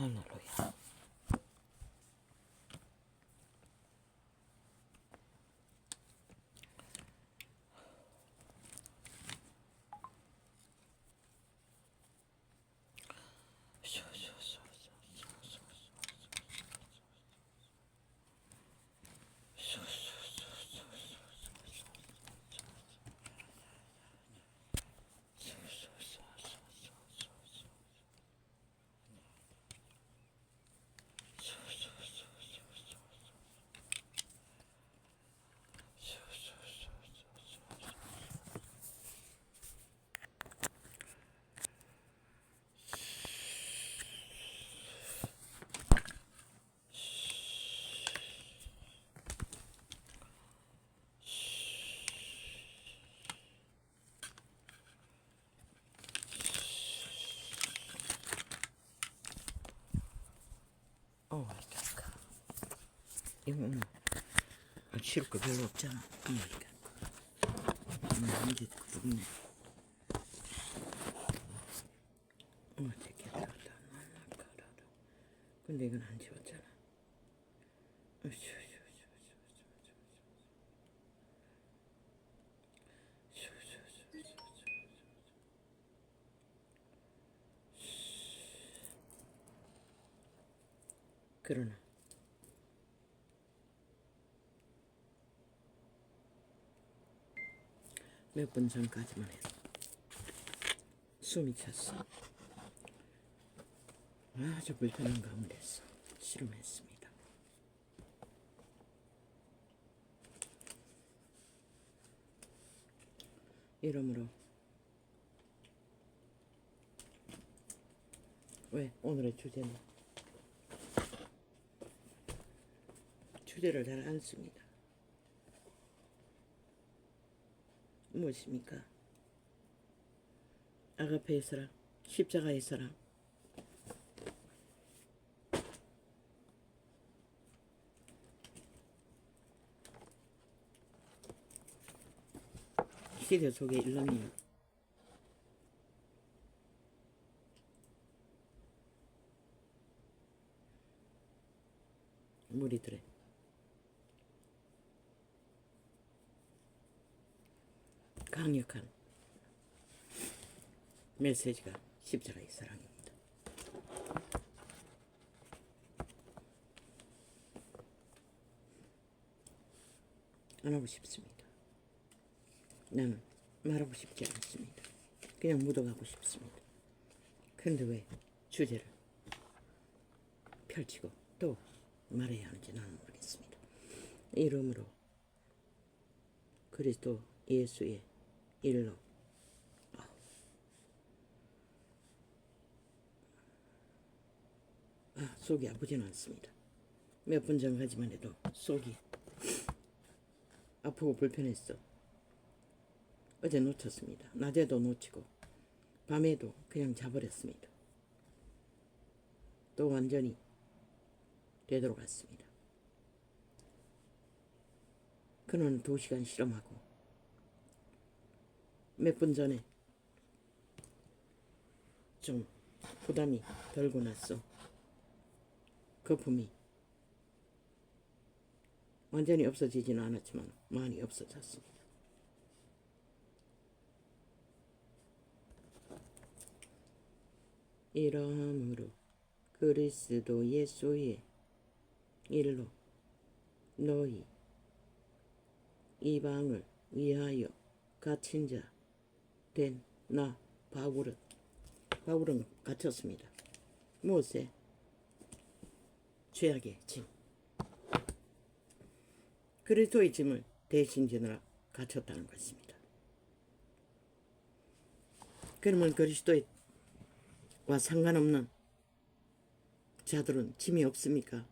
할렐루야. 오 마이 갓. 이거 칠 거 별로 없잖아. 오 마이 갓. 이제 굵네. 되게 잘한다. 근데 이건 안 지웠잖아. 그러나 몇 분 전까지만 해도 숨이 찼어. 아주 불편한 가운데서 씨름했습니다. 이러므로 왜 오늘의 주제는 주제를 잘 안 씁니다. 무엇입니까? 아가페의 사랑, 십자가의 사랑. 시대 속의 일람이요. 무리들의 강력한 메시지가 십자가의 사랑입니다. 안 하고 싶습니다. 나는 말하고 싶지 않습니다. 그냥 묻어가고 싶습니다. 근데 왜 주제를 펼치고 또 말해야 하는지 나는 모르겠습니다. 이름으로 그리스도 예수의 일로 속이 아프지는 않습니다. 몇 분 전까지만 해도 속이 아프고 불편했어. 어제 놓쳤습니다. 낮에도 놓치고 밤에도 그냥 자버렸습니다. 또 완전히 되돌아갔습니다. 그는 2시간 실험하고 몇 분 전에 좀 부담이 덜고 났어. 거품이 완전히 없어지지는 않았지만 많이 없어졌습니다. 이러함으로 그리스도 예수의 일로 너희 이방을 위하여 갇힌 자 된 나 바울은 갇혔습니다. 무엇에? 죄악의 짐. 그리스도의 짐을 대신 지느라 갇혔다는 것입니다. 그러면 그리스도와 상관없는 자들은 짐이 없습니까?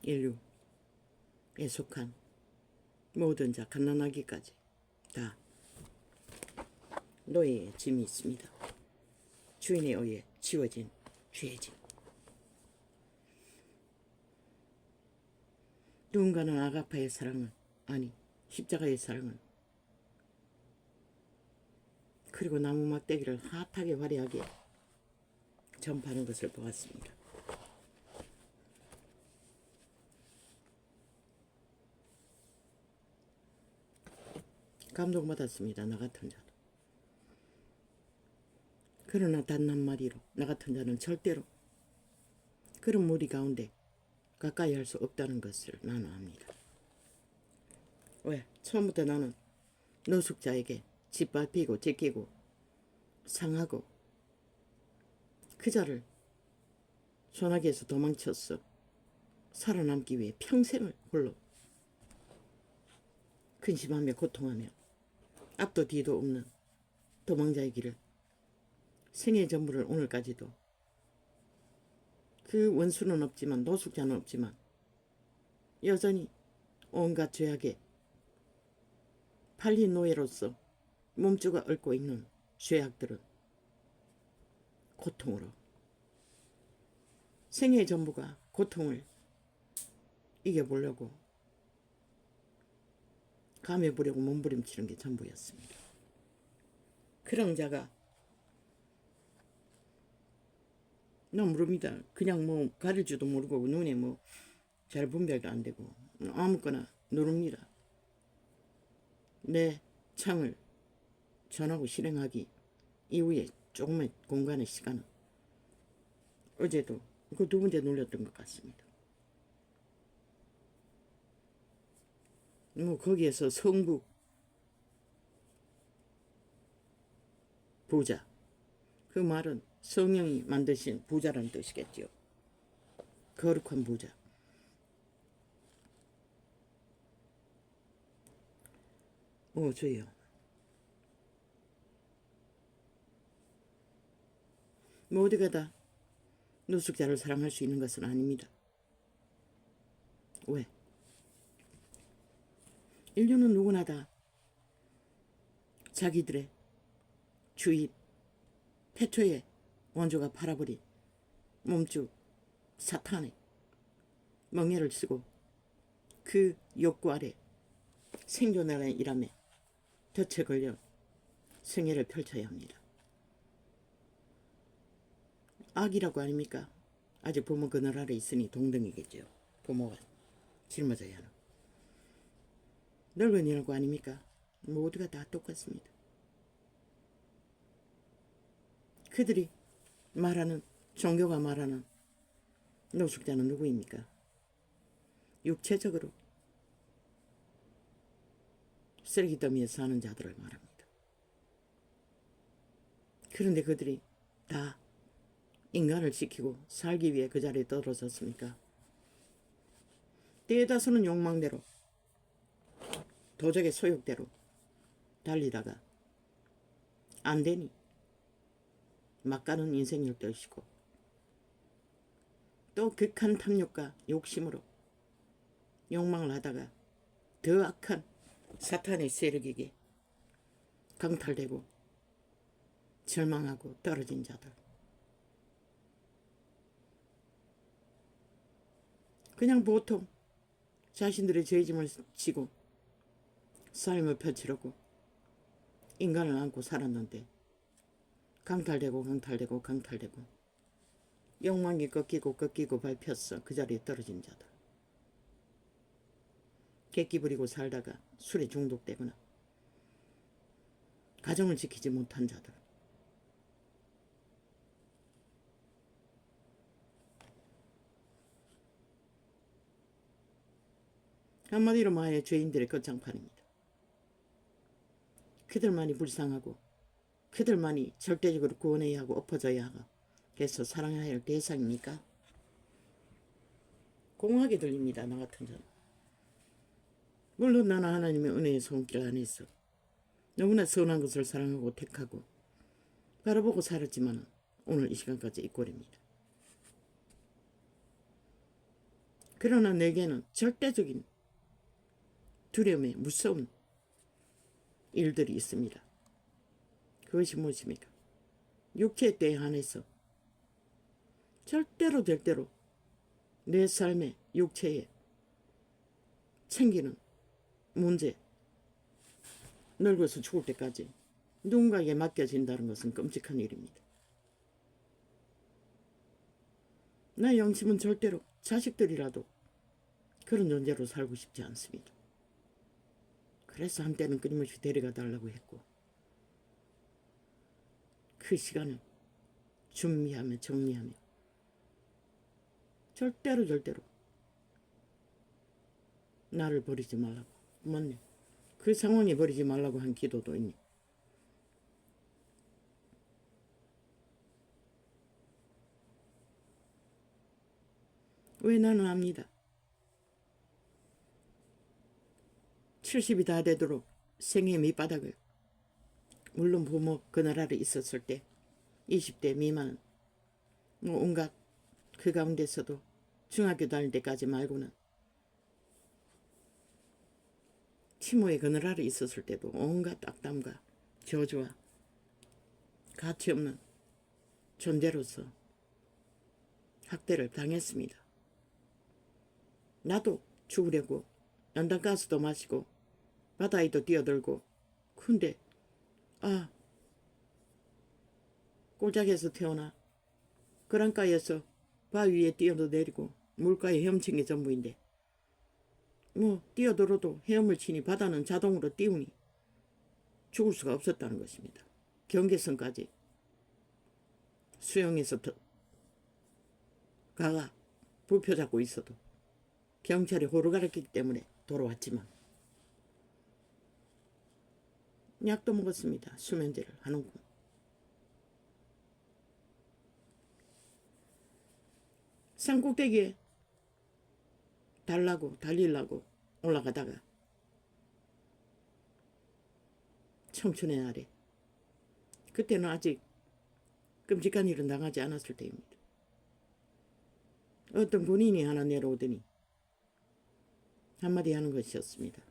인류에 속한 모든 자 갓난아기까지 다 노예의 짐이 있습니다. 주인에 의해 지워진 죄의 짐. 누군가는 아가파의 사랑은, 아니 십자가의 사랑은 그리고 나무 막대기를 핫하게 화려하게 전파하는 것을 보았습니다. 감동받았습니다. 나 같은 자도. 그러나 단 한마디로 나 같은 자는 절대로 그런 무리 가운데 가까이 할 수 없다는 것을 나는 압니다. 왜? 처음부터 나는 노숙자에게 짓밟히고 제끼고 상하고 그 자를 소나기에서 도망쳤어. 살아남기 위해 평생을 홀로 근심하며 고통하며 앞도 뒤도 없는 도망자의 길을 생애 전부를 오늘까지도 그 원수는 없지만 노숙자는 없지만 여전히 온갖 죄악에 팔린 노예로서 몸주가 얽고 있는 죄악들은 고통으로 생애의 전부가 고통을 이겨보려고 감해보려고 몸부림치는 게 전부였습니다. 그런 자가 난 모릅니다. 그냥 뭐 가릴 줄도 모르고 눈에 뭐 잘 분별도 안 되고 아무거나 누릅니다. 내 창을 전하고 실행하기 이후에 조금의 공간의 시간은 어제도 그 두 번째 눌렸던 것 같습니다. 뭐 거기에서 성부 부자 그 말은 성령이 만드신 부자라는 뜻이겠죠. 거룩한 부자. 저요. 모두가 다 노숙자를 사랑할 수 있는 것은 아닙니다. 왜? 인류는 누구나 다 자기들의 주입, 태초에 원조가 팔아버린 몸주 사탄의 멍에를 쓰고 그 욕구 아래 생존하는 일함에 덫에 걸려 생애를 펼쳐야 합니다. 악이라고 아닙니까? 아직 부모 그늘 아래 있으니 동등이겠죠. 부모가 짊어져야 하는. 늙은이라고 아닙니까? 모두가 다 똑같습니다. 그들이 말하는 종교가 말하는 노숙자는 누구입니까? 육체적으로 쓰레기 더미에 사는 자들을 말합니다. 그런데 그들이 다 인간을 지키고 살기 위해 그 자리에 떨어졌습니까? 대다수는 욕망대로 도적의 소욕대로 달리다가 안 되니 막가는 인생일 것이고 또 극한 탐욕과 욕심으로 욕망을 하다가 더 악한 사탄의 세력에게 강탈되고 절망하고 떨어진 자들. 그냥 보통 자신들의 죄짐을 지고 삶을 펼치려고 인간을 안고 살았는데 강탈되고 욕망이 꺾이고 밟혔어. 그 자리에 떨어진 자들. 객기 부리고 살다가 술에 중독되거나 가정을 지키지 못한 자들. 한마디로 말해 죄인들의 끝장판입니다. 그들만이 불쌍하고 그들만이 절대적으로 구원해야 하고 엎어져야 하고 그래서 사랑해야 할 대상입니까? 공허하게 들립니다. 나 같은 자는. 물론 나는 하나님의 은혜의 손길 안에서 너무나 선한 것을 사랑하고 택하고 바라보고 살았지만 오늘 이 시간까지 이 꼴입니다. 그러나 내게는 절대적인 두려움에 무서운 일들이 있습니다. 그것이 무엇입니까? 육체의 때에 한해서 절대로 내 삶의 육체에 챙기는 문제, 늙어서 죽을 때까지 누군가에게 맡겨진다는 것은 끔찍한 일입니다. 나 영심은 절대로 자식들이라도 그런 존재로 살고 싶지 않습니다. 그래서 한때는 끊임없이 데려가 달라고 했고 그 시간을 준비하며 정리하며 절대로 나를 버리지 말라고. 맞네. 그 상황에 버리지 말라고 한 기도도 있네. 왜 나는 압니다. 70이 다 되도록 생애 밑바닥을, 물론 부모 그 나라에 있었을 때 20대 미만은 뭐 온갖 그 가운데서도 중학교 다닐 때까지 말고는 티모의 그늘 아래 있었을 때도 온갖 악담과 저주와 가치없는 존재로서 학대를 당했습니다. 나도 죽으려고 연탄가스도 마시고 바다에도 뛰어들고, 근데 꼴짝에서 태어나 그랑가에서 바위 위에 뛰어도 내리고 물가에 헤엄친 게 전부인데 뭐 뛰어들어도 헤엄을 치니 바다는 자동으로 띄우니 죽을 수가 없었다는 것입니다. 경계선까지 수영해서 가가 부표 잡고 있어도 경찰이 호루 가르치기 때문에 돌아왔지만 약도 먹었습니다. 수면제를 한 움큼. 산꼭대기에 달리려고 올라가다가 청춘의 날에, 그때는 아직 끔찍한 일은 당하지 않았을 때입니다. 어떤 군인이 하나 내려오더니 한마디 하는 것이었습니다.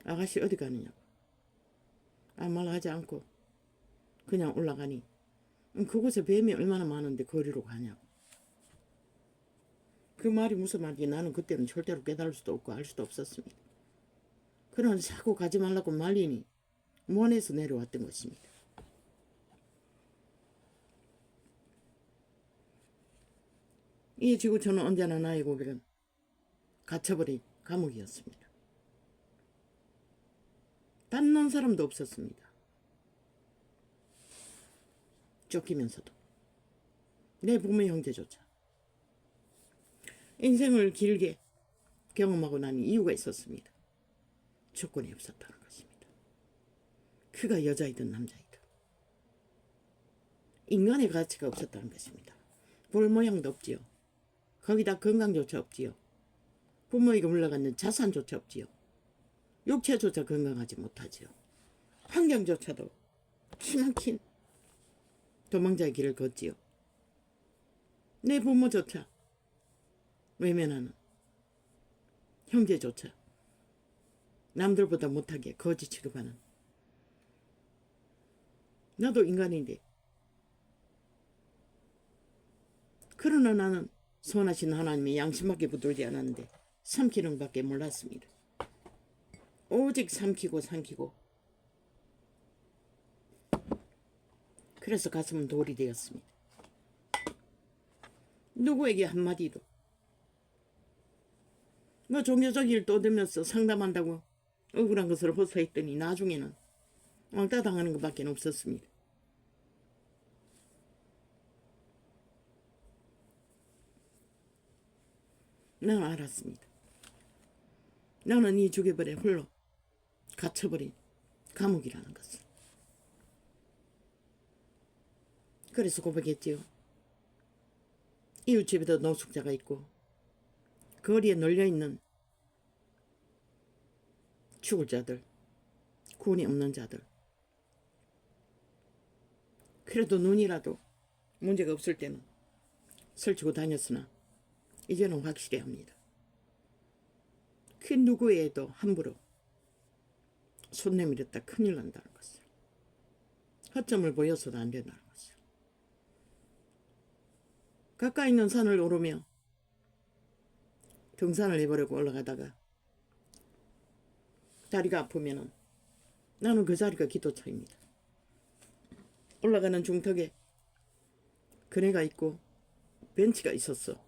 아가씨 어디 가느냐고. 아무 말 하지 않고 그냥 올라가니 그곳에 뱀이 얼마나 많은데 거리로 가냐고. 그 말이 무슨 말인지 나는 그때는 절대로 깨달을 수도 없고 알 수도 없었습니다. 그러나 자꾸 가지 말라고 말리니 무안에서 내려왔던 것입니다. 이에 지고 저는 언제나 나의 고백은 갇혀버린 감옥이었습니다. 닿는 사람도 없었습니다. 쫓기면서도 내 부모의 형제조차. 인생을 길게 경험하고 나니 이유가 있었습니다. 조건이 없었다는 것입니다. 그가 여자이든 남자이든 인간의 가치가 없었다는 것입니다. 볼 모양도 없지요. 거기다 건강조차 없지요. 부모에게 물러가는 자산조차 없지요. 육체조차 건강하지 못하지요. 환경조차도 키막힌 도망자의 길을 걷지요. 내 부모조차 외면하는 형제조차 남들보다 못하게 거지 취급하는, 나도 인간인데 그러나 나는 선하신 하나님의 양심밖에 붙들지 않았는데 삼키는 밖에 몰랐습니다. 오직 삼키고 그래서 가슴은 돌이 되었습니다. 누구에게 한마디도 뭐 종교적 일 떠들면서 상담한다고 억울한 것을 호소했더니 나중에는 왕따 당하는 것밖에 없었습니다. 나는 알았습니다. 나는 이 죽여버린 홀로 갇혀버린 감옥이라는 것을. 그래서 고백했지요. 이웃집에도 노숙자가 있고 거리에 널려있는 죽을 자들, 구원이 없는 자들. 그래도 눈이라도 문제가 없을 때는 설치고 다녔으나 이제는 확실히 합니다. 그 누구에도 함부로 손 내밀었다 큰일 난다는 것을. 허점을 보여서도 안 된다는 것을. 가까이 있는 산을 오르며 등산을 해보려고 올라가다가 다리가 아프면은 나는 그 자리가 기도처입니다. 올라가는 중턱에 그네가 있고 벤치가 있었어.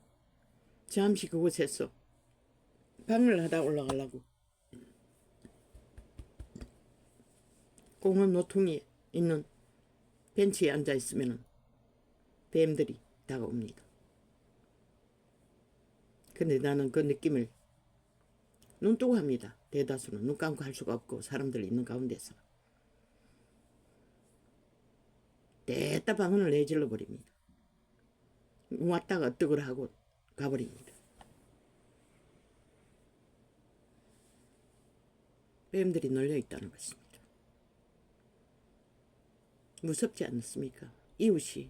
잠시 그곳에서 방을 하다 올라가려고 공원 노퉁이에 있는 벤치에 앉아 있으면 뱀들이 다가옵니다. 근데 나는 그 느낌을 눈 뜨고 합니다. 대다수는 눈 감고 할 수가 없고 사람들 있는 가운데서 떼따 방언을 내질러 버립니다. 왔다가 뜨거라 하고 가버립니다. 뱀들이 널려있다는 것입니다. 무섭지 않습니까? 이웃이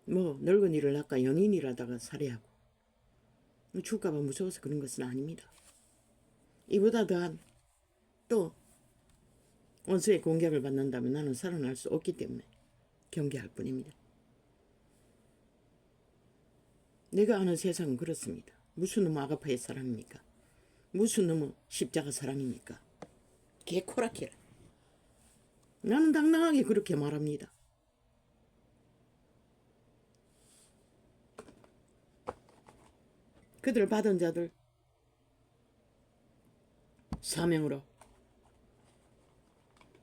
뭐 늙은이를 낳까 연인이라다가 살해하고 죽을까봐 무서워서 그런 것은 아닙니다. 이보다 더한 또 원수의 공격을 받는다면 나는 살아날 수 없기 때문에 경계할 뿐입니다. 내가 아는 세상은 그렇습니다. 무슨 놈의 아가파의 사랑입니까? 무슨 놈의 십자가 사랑입니까? 개코라키라. 나는 당당하게 그렇게 말합니다. 그들 받은 자들 사명으로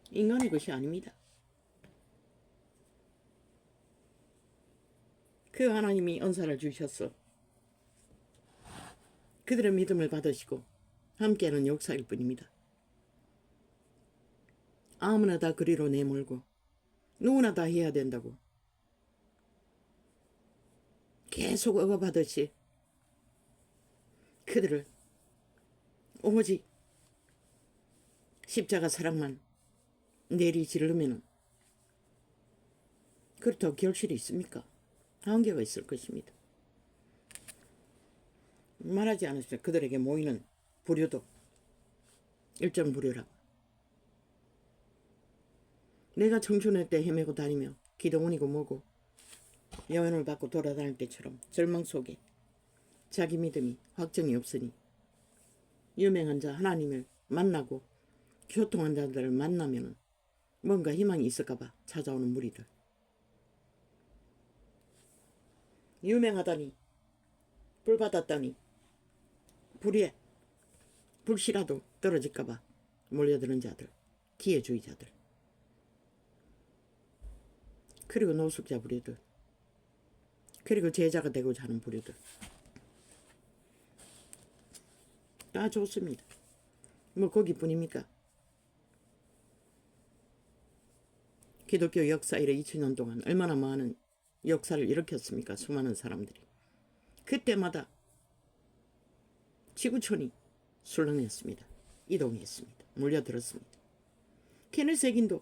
인간의 것이 아닙니다. 그 하나님이 은사를 주셨어. 그들의 믿음을 받으시고 함께하는 역사일 뿐입니다. 아무나 다 그리로 내몰고 누구나 다 해야 된다고 계속 억압하듯이 그들을 오직 십자가 사랑만 내리지르면 그렇다고 결실이 있습니까? 한계가 있을 것입니다. 말하지 않았어요. 그들에게 모이는 부류도 일정 부류라고. 내가 청춘의 때 헤매고 다니며 기도원이고 뭐고 여행을 받고 돌아다닐 때처럼 절망 속에 자기 믿음이 확정이 없으니 유명한 자 하나님을 만나고 교통한 자들을 만나면 뭔가 희망이 있을까봐 찾아오는 무리들. 유명하다니 불 받았다니 불에 불씨라도 떨어질까봐 몰려드는 자들, 기회주의자들, 그리고 노숙자 부류들, 그리고 제자가 되고자 하는 부류들. 다 좋습니다. 뭐 거기뿐입니까? 기독교 역사 이래 2000년 동안 얼마나 많은 역사를 일으켰습니까? 수많은 사람들이. 그때마다 지구촌이 술렁했습니다. 이동했습니다. 몰려들었습니다. 케네스 핵인도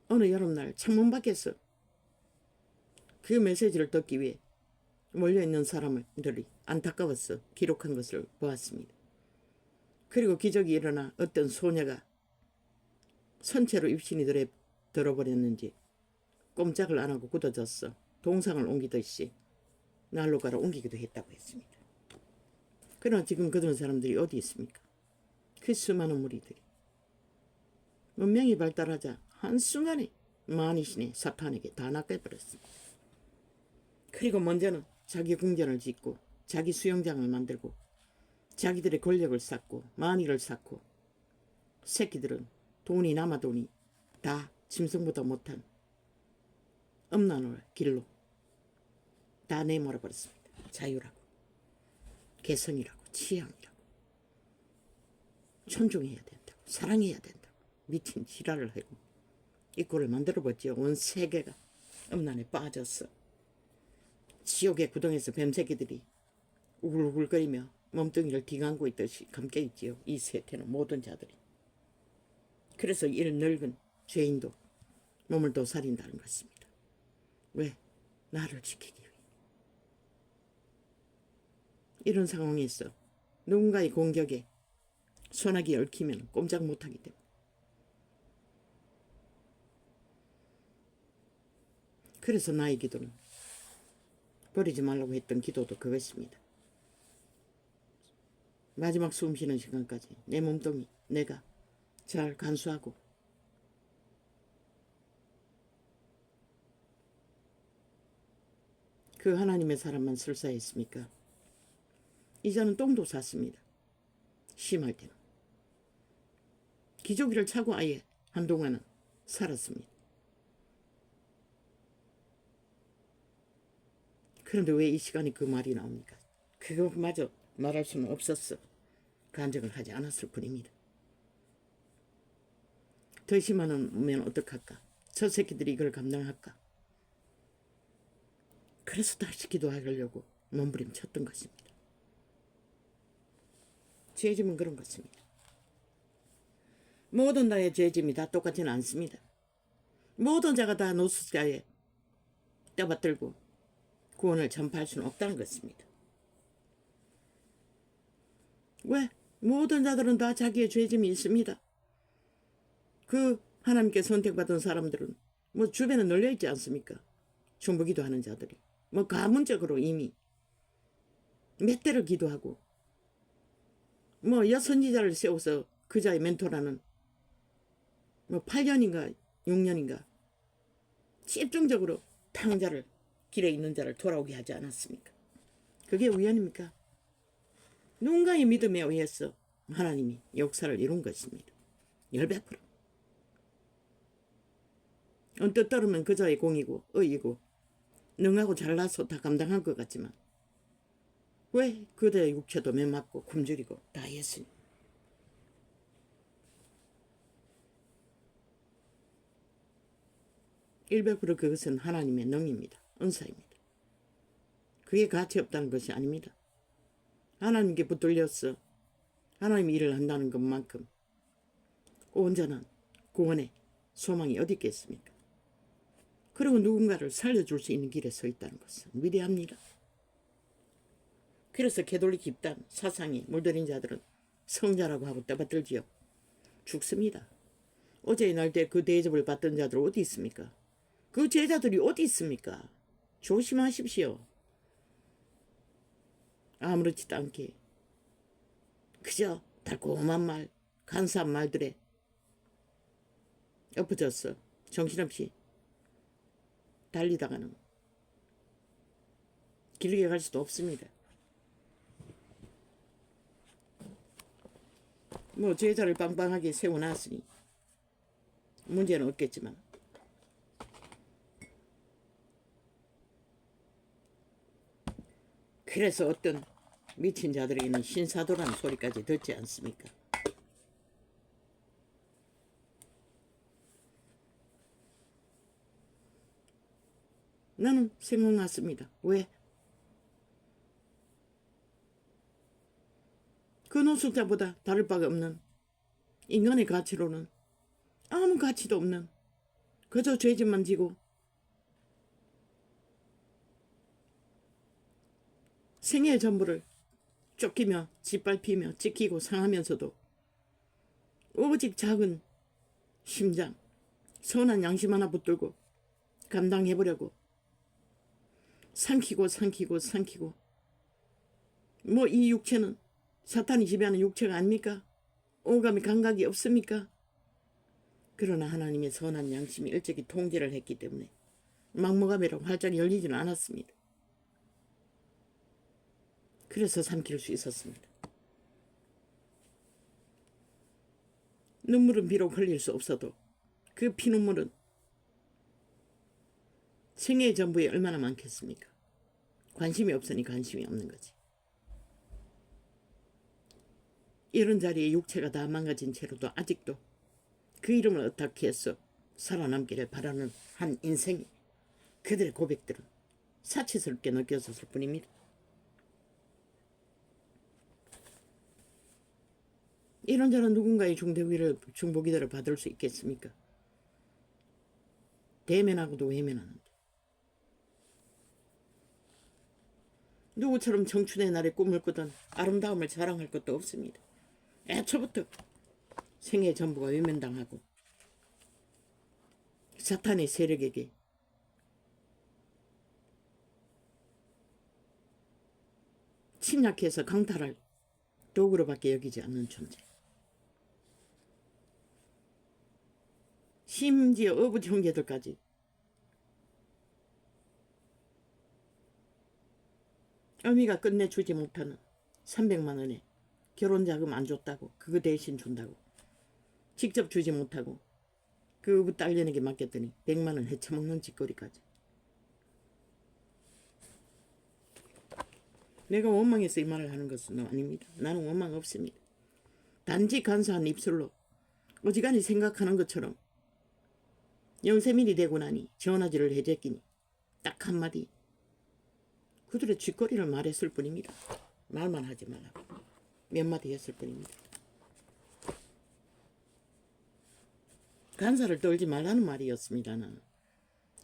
어느 여름날 창문 밖에서 그 메시지를 듣기 위해 몰려있는 사람들이 안타까워서 기록한 것을 보았습니다. 그리고 기적이 일어나 어떤 소녀가 선체로 입신이 들어버렸는지 꼼짝을 안 하고 굳어졌어. 동상을 옮기듯이 난로가로 옮기기도 했다고 했습니다. 그러나 지금 그런 사람들이 어디 있습니까? 그 수많은 무리들이 문명이 발달하자 한순간에 만이신의 사탄에게 다 낚여버렸습니다. 그리고 먼저는 자기 궁전을 짓고 자기 수영장을 만들고 자기들의 권력을 쌓고 만위를 쌓고 새끼들은 돈이 남아도니 다 짐승보다 못한 음란의 길로 다 내몰아버렸습니다. 자유라고 개성이라고 취향이라고 존중해야 된다고 사랑해야 된다고 미친 지랄을 하고 이 꼴을 만들어봤지요. 온 세계가 음란에 빠졌어. 지옥의 구덩이에서 뱀새끼들이 우글우글거리며 몸뚱이를 뒤감고 있듯이 감겨있지요. 이 세태는 모든 자들이. 그래서 이 늙은 죄인도 몸을 도살린다는 것입니다. 왜? 나를 지키기 위해. 이런 상황에서 누군가의 공격에 소나기 얽히면 꼼짝 못하기 때문에 그래서 나의 기도는 버리지 말라고 했던 기도도 그것입니다. 마지막 숨 쉬는 시간까지 내 몸뚱이 내가 잘 간수하고 그 하나님의 사람만 설사했습니까? 이제는 똥도 쌌습니다. 심할 때는. 기저귀를 차고 아예 한동안은 살았습니다. 그런데 왜 이 시간에 그 말이 나옵니까? 그것마저 말할 수는 없었어. 간증을 하지 않았을 뿐입니다. 더 심하면 어떡할까? 저 새끼들이 이걸 감당할까? 그래서 다시 기도하려고 몸부림쳤던 것입니다. 죄짐은 그런 것입니다. 모든 나의 죄짐이 다 똑같지는 않습니다. 모든 자가 다 노숙자에 떠받들고 구원을 전파할 수는 없다는 것입니다. 왜? 모든 자들은 다 자기의 죄짐이 있습니다. 그 하나님께 선택받은 사람들은 뭐 주변에 널려있지 않습니까? 중보기도 하는 자들이 뭐 가문적으로 이미 몇 대를 기도하고 뭐 여선지자를 세워서 그 자의 멘토라는 뭐 8년인가 6년인가 집중적으로 탕자를 길에 있는 자를 돌아오게 하지 않았습니까? 그게 우연입니까? 누군가의 믿음에 의해서 하나님이 역사를 이룬 것입니다. 100%. 언뜻 들으면 그자의 공이고 의이고 능하고 잘나서 다 감당한 것 같지만 왜 그대의 육체도 매맞고 굶주리고 다 했으니 100% 그것은 하나님의 능입니다. 은사입니다. 그게 가치 없다는 것이 아닙니다. 하나님께 붙들려서 하나님이 일을 한다는 것만큼 온전한 구원의 소망이 어디 있겠습니까? 그리고 누군가를 살려줄 수 있는 길에 서 있다는 것은 위대합니다. 그래서 개돌리 집단 사상이 물들인 자들은 성자라고 하고 떠받들지요. 죽습니다. 어제의 날 때 그 대접을 받던 자들 어디 있습니까? 그 제자들이 어디 있습니까? 조심하십시오. 아무렇지도 않게 그저 달콤한 말, 간사한 말들에 엎어져서 정신없이 달리다가는 길게 갈 수도 없습니다. 뭐 제자를 빵빵하게 세워놨으니 문제는 없겠지만 그래서 어떤 미친 자들에게는 신사도라는 소리까지 듣지 않습니까? 나는 생각났습니다. 왜? 그 노숙자보다 다를 바가 없는 인간의 가치로는 아무 가치도 없는 그저 죄짐만 지고 생애의 전부를 쫓기며 짓밟히며 찍히고 상하면서도 오직 작은 심장, 선한 양심 하나 붙들고 감당해보려고 삼키고 뭐 이 육체는 사탄이 지배하는 육체가 아닙니까? 오감이 감각이 없습니까? 그러나 하나님의 선한 양심이 일찍이 통제를 했기 때문에 막무가내로 활짝 열리지는 않았습니다. 그래서 삼킬 수 있었습니다. 눈물은 비록 흘릴 수 없어도 그 피눈물은 생애의 전부에 얼마나 많겠습니까? 관심이 없으니 관심이 없는 거지. 이런 자리에 육체가 다 망가진 채로도 아직도 그 이름을 어떻게 해서 살아남기를 바라는 한 인생이 그들의 고백들은 사치스럽게 느껴졌을 뿐입니다. 이런 자는 누군가의 중보기도를 받을 수 있겠습니까? 대면하고도 외면하는데 누구처럼 청춘의 날에 꿈을 꾸던 아름다움을 자랑할 것도 없습니다. 애초부터 생애 전부가 외면당하고 사탄의 세력에게 침략해서 강탈할 도구로밖에 여기지 않는 존재. 심지어 어부지 형제들까지 어미가 끝내주지 못하는 300만 원에 결혼자금 안 줬다고 그거 대신 준다고 직접 주지 못하고 그 어부 딸려내게 맡겼더니 100만 원 헤쳐먹는 짓거리까지. 내가 원망해서 이 말을 하는 것은 아닙니다. 나는 원망 없습니다. 단지 간사한 입술로 어지간히 생각하는 것처럼 영세민이 되고 나니 전화질을 해제끼니 딱 한마디 그들의 쥐거리를 말했을 뿐입니다. 말만 하지 말라고 몇 마디 했을 뿐입니다. 간사를 떨지 말라는 말이었습니다. 나는.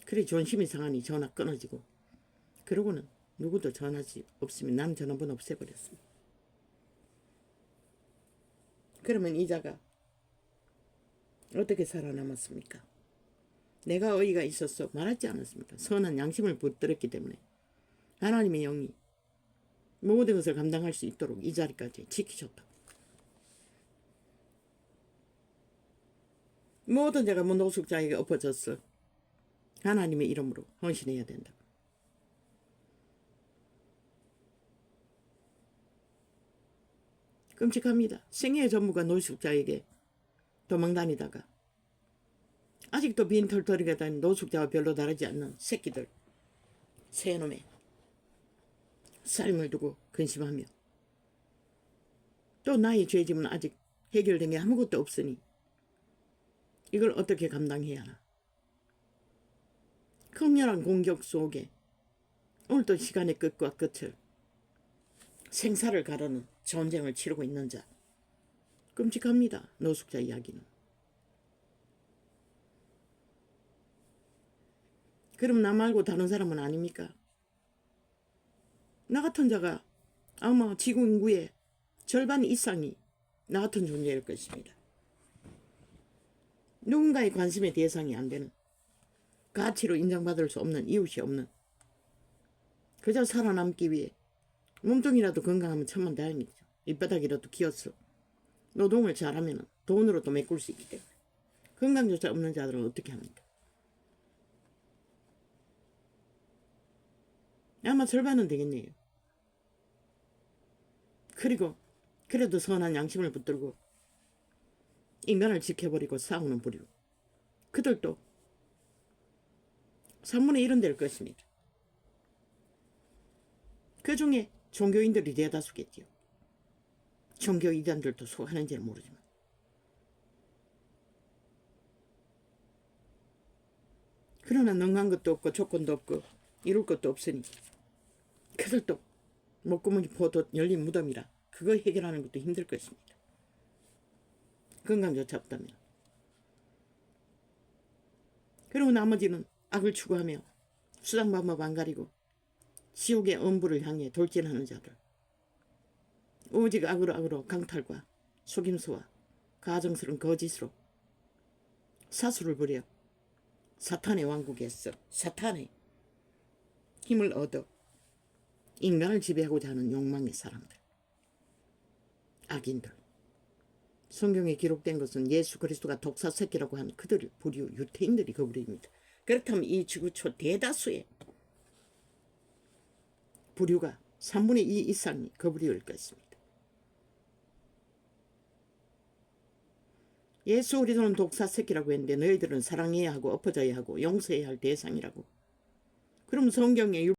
그래 존심이 상하니 전화 끊어지고 그러고는 누구도 전화지 없으면 난 전화번호 없애버렸습니다. 그러면 이자가 어떻게 살아남았습니까? 내가 어이가 있었어 말하지 않았습니까? 선한 양심을 붙들었기 때문에 하나님의 영이 모든 것을 감당할 수 있도록 이 자리까지 지키셨다. 모든 자가 노숙자에게 엎어졌어. 하나님의 이름으로 헌신해야 된다. 끔찍합니다. 생애의 전부가 노숙자에게 도망다니다가 아직도 빈털터리가 다닌 노숙자와 별로 다르지 않는 새끼들, 새놈의 삶을 두고 근심하며 또 나의 죄짐은 아직 해결된 게 아무것도 없으니 이걸 어떻게 감당해야 하나. 극렬한 공격 속에 오늘도 시간의 끝과 끝을 생사를 가르는 전쟁을 치르고 있는 자. 끔찍합니다. 노숙자 이야기는. 그럼 나 말고 다른 사람은 아닙니까? 나 같은 자가 아마 지구 인구의 절반 이상이 나 같은 존재일 것입니다. 누군가의 관심의 대상이 안 되는, 가치로 인정받을 수 없는, 이웃이 없는, 그저 살아남기 위해 몸뚱이라도 건강하면 천만다행이죠. 밑바닥이라도 기어서 노동을 잘하면 돈으로도 메꿀 수 있기 때문에. 건강조차 없는 자들은 어떻게 합니까? 아마 절반은 되겠네요. 그리고 그래도 선한 양심을 붙들고 인간을 지켜버리고 싸우는 부류. 그들도 3분의 1은 될 것입니다. 그 중에 종교인들이 대다수겠지요. 종교 이단들도 속하는지는 모르지만. 그러나 능한 것도 없고 조건도 없고 이룰 것도 없으니 그들도 목구멍이 포도 열린 무덤이라 그거 해결하는 것도 힘들 것입니다. 건강조차 없다면. 그리고 나머지는 악을 추구하며 수상방법 안 가리고 지옥의 엄부를 향해 돌진하는 자들. 오직 악으로 강탈과 속임수와 가정스러운 거짓으로 사수를 부려 사탄의 왕국에서 사탄의 힘을 얻어 인간을 지배하고자 하는 욕망의 사람들, 악인들. 성경에 기록된 것은 예수 그리스도가 독사새끼라고 한 그들 부류 유태인들이 그 부류입니다. 그렇다면 이 지구초 대다수의 부류가 3분의 2 이상이 그 부류일 것입니다. 예수 그리스도는 독사새끼라고 했는데 너희들은 사랑해야 하고 엎어져야 하고 용서해야 할 대상이라고. 그럼 성경에